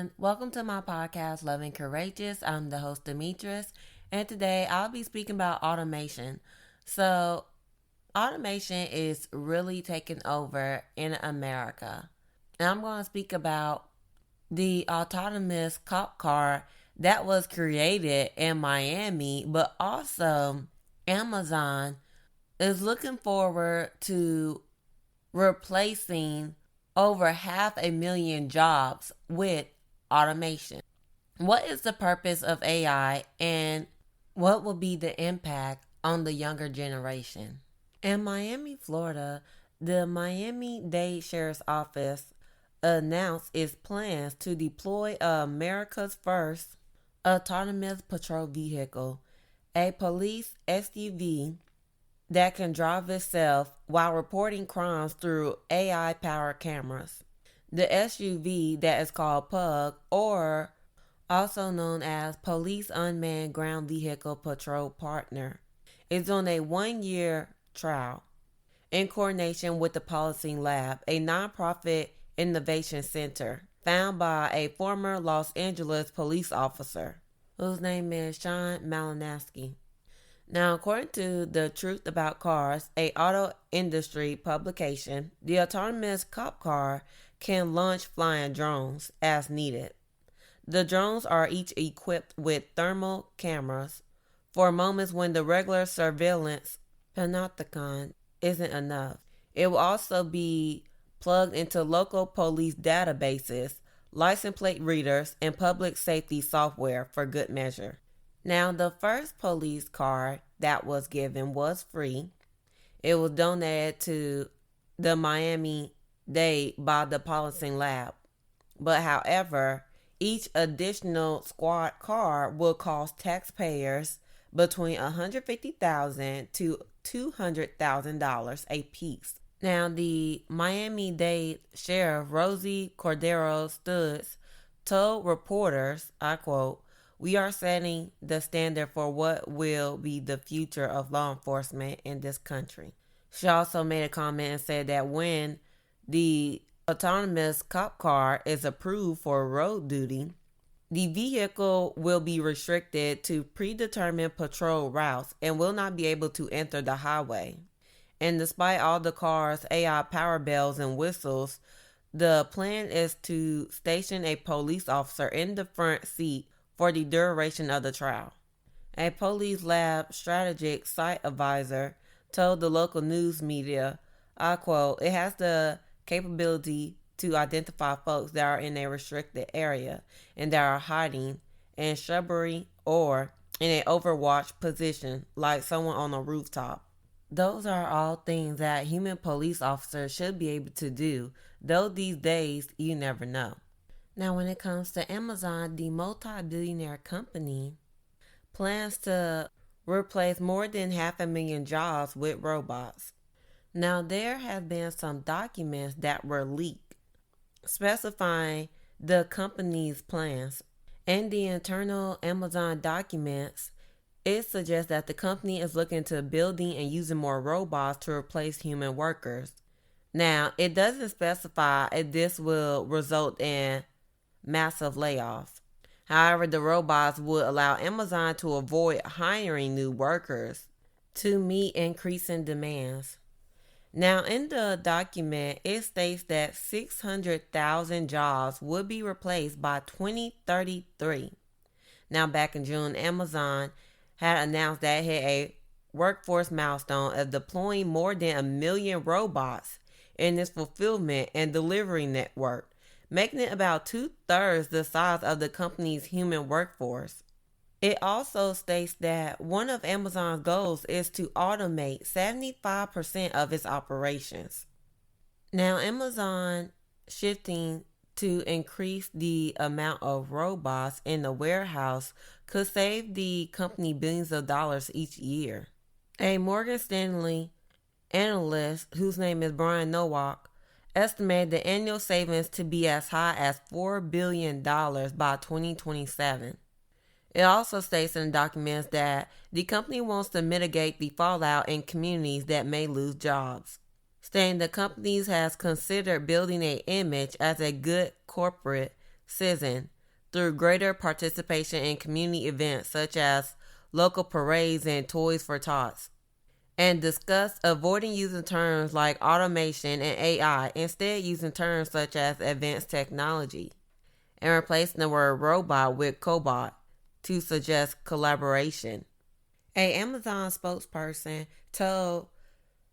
everyone. Welcome to my podcast, Loving Courageous. I'm the host, Demetris, and today I'll be speaking about automation. So, automation is really taking over in America. And I'm going to speak about the autonomous cop car that was created in Miami, but also Amazon is looking forward to replacing over 500,000 jobs with automation. What is the purpose of AI and what will be the impact on the younger generation? In Miami, Florida, the Miami-Dade Sheriff's Office announced its plans to deploy America's first autonomous patrol vehicle, a police SUV that can drive itself while reporting crimes through AI-powered cameras. The SUV, that is called PUG, or also known as Police Unmanned Ground Vehicle Patrol Partner, is on a 1-year trial in coordination with the Policing Lab, a nonprofit innovation center founded by a former Los Angeles police officer whose name is Sean Malinowski. Now, according to The Truth About Cars, a auto industry publication, the autonomous cop car can launch flying drones as needed. The drones are each equipped with thermal cameras for moments when the regular surveillance panopticon isn't enough. It will also be plugged into local police databases, license plate readers, and public safety software for good measure. Now, the first police car that was given was free. It was donated to the Miami-Dade by the Policing Lab. But however, each additional squad car will cost taxpayers between $150,000 to $200,000 a piece. Now, the Miami-Dade Sheriff Rosie Cordero Stutz told reporters, I quote, "We are setting the standard for what will be the future of law enforcement in this country." She also made a comment and said that when the autonomous cop car is approved for road duty, the vehicle will be restricted to predetermined patrol routes and will not be able to enter the highway. And despite all the car's AI power bells and whistles, the plan is to station a police officer in the front seat for the duration of the trial. A police lab strategic site advisor told the local news media, I quote, "It has the capability to identify folks that are in a restricted area and that are hiding in shrubbery or in an overwatch position like someone on a rooftop." Those are all things that human police officers should be able to do, though these days you never know. Now, when it comes to Amazon, the multi-billionaire company plans to replace more than 500,000 jobs with robots. Now, there have been some documents that were leaked specifying the company's plans. In the internal Amazon documents, it suggests that the company is looking to building and using more robots to replace human workers. Now, it doesn't specify if this will result in massive layoff. However, the robots would allow Amazon to avoid hiring new workers to meet increasing demands. Now, in the document, it states that 600,000 jobs would be replaced by 2033. Now, back in June, Amazon had announced that it hit a workforce milestone of deploying more than 1 million robots in its fulfillment and delivery network, making it about 2/3 the size of the company's human workforce. It also states that one of Amazon's goals is to automate 75% of its operations. Now, Amazon shifting to increase the amount of robots in the warehouse could save the company billions of dollars each year. A Morgan Stanley analyst, whose name is Brian Nowak, estimated the annual savings to be as high as $4 billion by 2027. It also states in the documents that the company wants to mitigate the fallout in communities that may lose jobs, stating the company has considered building an image as a good corporate citizen through greater participation in community events such as local parades and Toys for Tots, and discussed avoiding using terms like automation and AI, instead using terms such as advanced technology, and replacing the word robot with cobot to suggest collaboration. A Amazon spokesperson told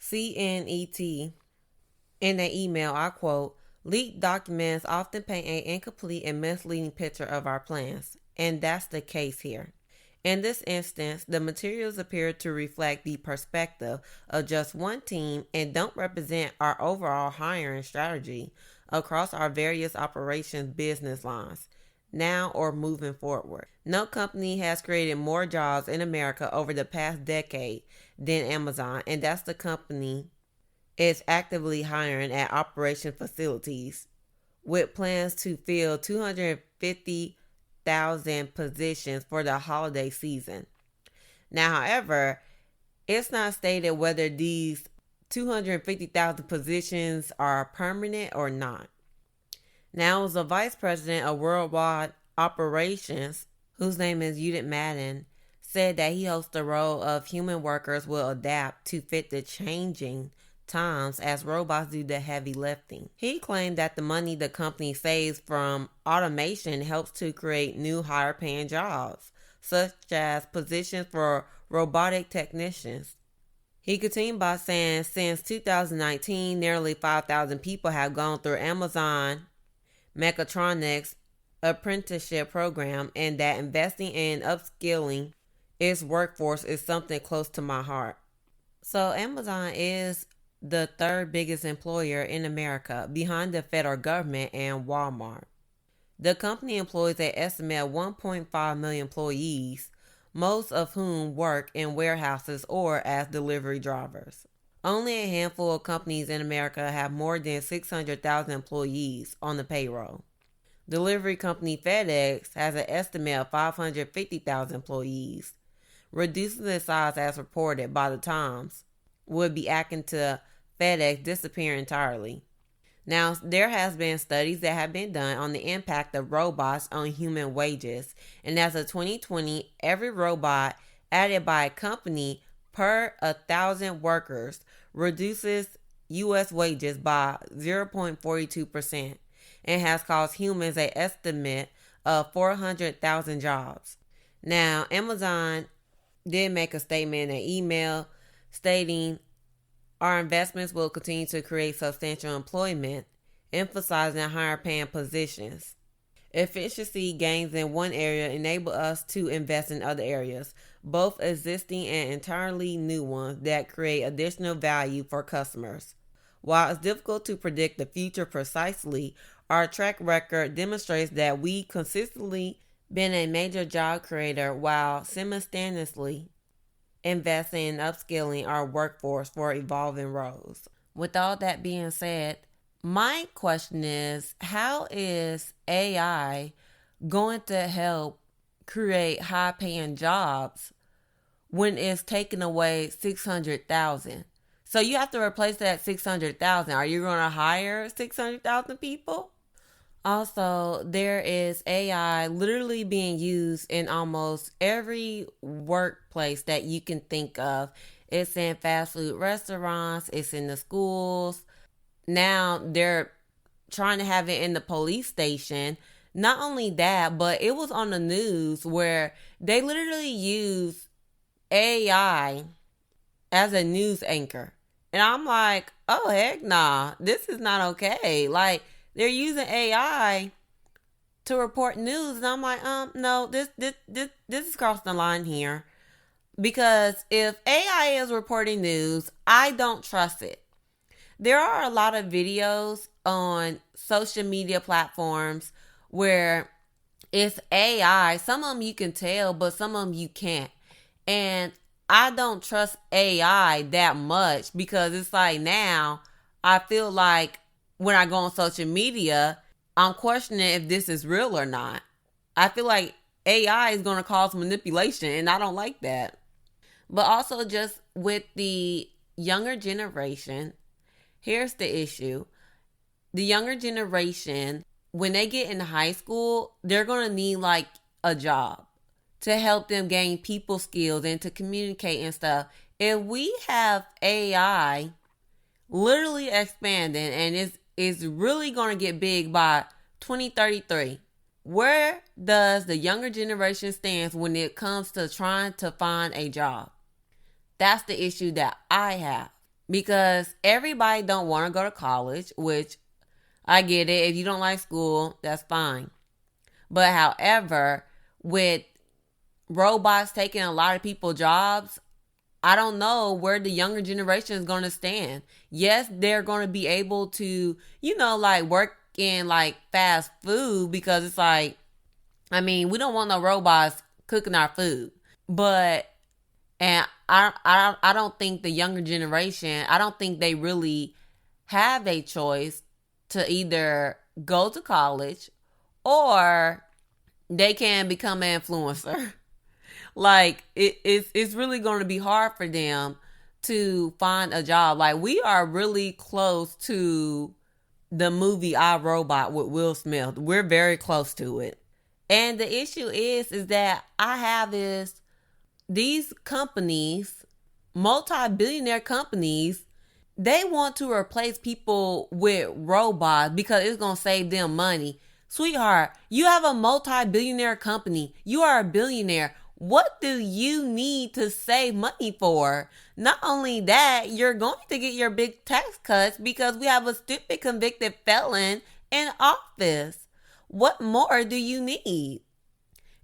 CNET in an email, I quote, "Leaked documents often paint an incomplete and misleading picture of our plans, and that's the case here. In this instance, the materials appear to reflect the perspective of just one team and don't represent our overall hiring strategy across our various operations business lines, now or moving forward. No company has created more jobs in America over the past decade than Amazon, and that's the company is actively hiring at operation facilities with plans to fill 250,000 positions for the holiday season. Now, however, it's not stated whether these 250,000 positions are permanent or not. Now, as a vice president of worldwide operations, whose name is Judith Madden, said that he hopes the role of human workers will adapt to fit the changing times as robots do the heavy lifting. He claimed that the money the company saves from automation helps to create new higher paying jobs, such as positions for robotic technicians. He continued by saying since 2019, nearly 5,000 people have gone through Amazon Mechatronics apprenticeship program, and that investing in upskilling its workforce is something close to my heart. So Amazon is the third biggest employer in America, behind the federal government and Walmart. The company employs an estimated 1.5 million employees, most of whom work in warehouses or as delivery drivers. Only a handful of companies in America have more than 600,000 employees on the payroll. Delivery company FedEx has an estimate of 550,000 employees. Reducing the size as reported by the Times would be akin to FedEx disappearing entirely. Now, there has been studies that have been done on the impact of robots on human wages, and as of 2020, every robot added by a company per 1,000 workers reduces U.S. wages by 0.42% and has cost humans an estimate of 400,000 jobs. Now, Amazon did make a statement in an email stating our investments will continue to create substantial employment, emphasizing higher paying positions. Efficiency gains in one area enable us to invest in other areas, both existing and entirely new ones that create additional value for customers. While it's difficult to predict the future precisely, our track record demonstrates that we consistently been a major job creator while simultaneously investing in upskilling our workforce for evolving roles. With all that being said, my question is, how is AI going to help create high paying jobs when it's taking away 600,000? So you have to replace that 600,000. Are you going to hire 600,000 people? Also, there is AI literally being used in almost every workplace that you can think of. It's in fast food restaurants, it's in the schools. Now they're trying to have it in the police station. Not only that, but it was on the news where they literally use AI as a news anchor. And I'm like, oh, heck nah, this is not okay. Like, they're using AI to report news, and I'm like, no, this is crossing the line here. Because if AI is reporting news, I don't trust it. There are a lot of videos on social media platforms where it's AI. Some of them you can tell, but some of them you can't. And I don't trust AI that much because it's like now I feel like when I go on social media, I'm questioning if this is real or not. I feel like AI is going to cause manipulation, and I don't like that. But also just with the younger generation, here's the issue. The younger generation when they get in high school, they're going to need like a job to help them gain people skills and to communicate and stuff. If we have AI literally expanding and it's really going to get big by 2033, where does the younger generation stand when it comes to trying to find a job? That's the issue that I have, because everybody don't want to go to college, which I get it. If you don't like school, that's fine. But however, with robots taking a lot of people's jobs, I don't know where the younger generation is going to stand. Yes, they're going to be able to, like work in like fast food, because it's like, I mean, we don't want no robots cooking our food. But, and I don't think the younger generation, I don't think they really have a choice to either go to college or they can become an influencer. Like it's really going to be hard for them to find a job. Like, we are really close to the movie I, Robot with Will Smith. We're very close to it. And the issue is that I have these companies, multi-billionaire companies, they want to replace people with robots because it's going to save them money. Sweetheart, you have a multi-billionaire company. You are a billionaire. What do you need to save money for? Not only that, you're going to get your big tax cuts because we have a stupid convicted felon in office. What more do you need?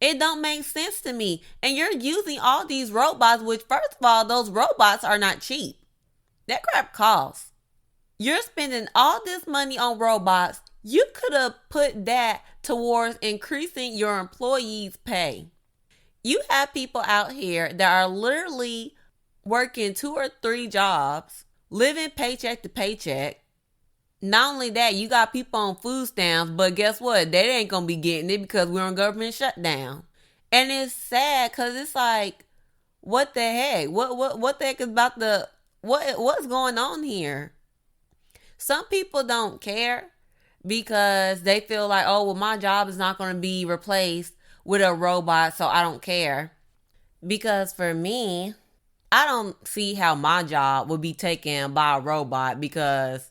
It don't make sense to me. And you're using all these robots, which, first of all, those robots are not cheap. That crap costs. You're spending all this money on robots. You could have put that towards increasing your employees' pay. You have people out here that are literally working 2 or 3 jobs, living paycheck to paycheck. Not only that, you got people on food stamps, but guess what? They ain't going to be getting it because we're on government shutdown. And it's sad because it's like, what the heck? What the heck is about the... What's going on here? Some people don't care because they feel like, oh, well, my job is not going to be replaced with a robot, so I don't care. Because for me, I don't see how my job would be taken by a robot, because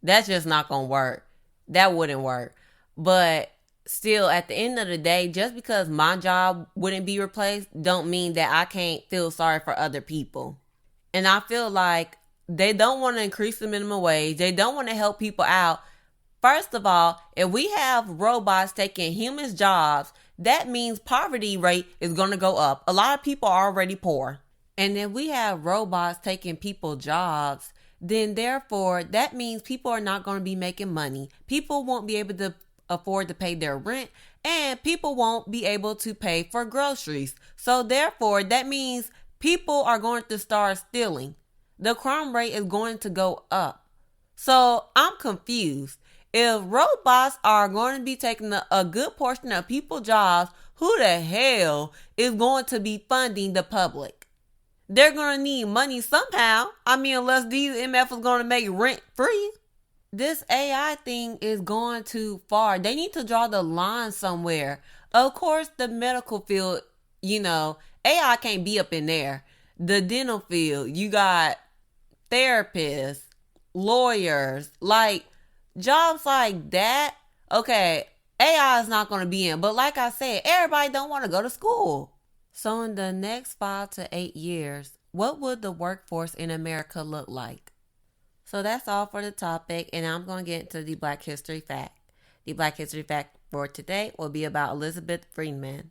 that's just not going to work. That wouldn't work. But still, at the end of the day, just because my job wouldn't be replaced don't mean that I can't feel sorry for other people. And I feel like they don't want to increase the minimum wage. They don't want to help people out. First of all, if we have robots taking humans' jobs, that means poverty rate is going to go up. A lot of people are already poor. And if we have robots taking people's jobs, then therefore that means people are not going to be making money. People won't be able to afford to pay their rent, and people won't be able to pay for groceries. So therefore that means people are going to start stealing. The crime rate is going to go up. So I'm confused. If robots are going to be taking a good portion of people's jobs, who the hell is going to be funding the public? They're going to need money somehow. I mean, unless these MF is going to make rent free. This AI thing is going too far. They need to draw the line somewhere. Of course, the medical field, AI can't be up in there. The dental field, you got therapists, lawyers, like jobs like that. Okay, AI is not going to be in. But like I said, everybody don't want to go to school. So in the next 5 to 8 years, what would the workforce in America look like? So that's all for the topic, and I'm going to get into the Black History Fact. The Black History Fact for today will be about Elizabeth Freeman.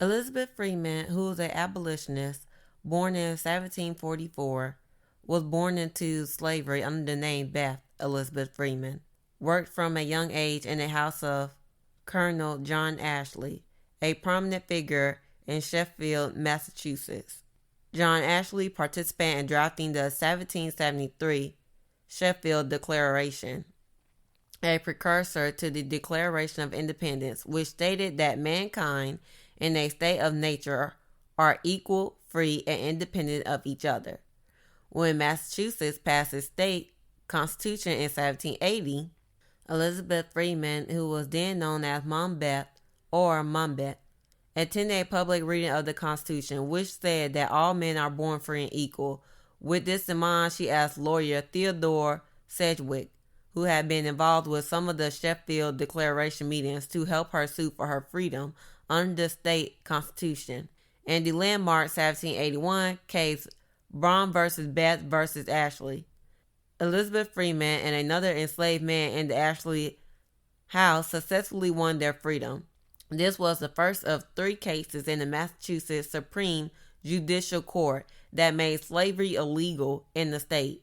Elizabeth Freeman, who was an abolitionist born in 1744, was born into slavery under the name Beth Elizabeth Freeman. Worked from a young age in the house of Colonel John Ashley, a prominent figure in Sheffield, Massachusetts. John Ashley participated in drafting the 1773 Sheffield Declaration, a precursor to the Declaration of Independence, which stated that mankind in a state of nature are equal, free, and independent of each other. When Massachusetts passed its state constitution in 1780, Elizabeth Freeman, who was then known as Mom Beth or Mumbet, attended a public reading of the Constitution, which said that all men are born free and equal. With this in mind, she asked lawyer Theodore Sedgwick, who had been involved with some of the Sheffield Declaration meetings, to help her sue for her freedom under the state constitution. In the landmark 1781 case Brown versus Beth versus Ashley, Elizabeth Freeman and another enslaved man in the Ashley house successfully won their freedom. This was the first of 3 cases in the Massachusetts Supreme Judicial Court that made slavery illegal in the state.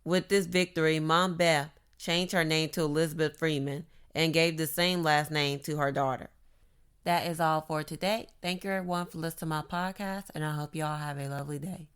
With this victory, Mom Beth changed her name to Elizabeth Freeman and gave the same last name to her daughter. That is all for today. Thank you everyone for listening to my podcast, and I hope you all have a lovely day.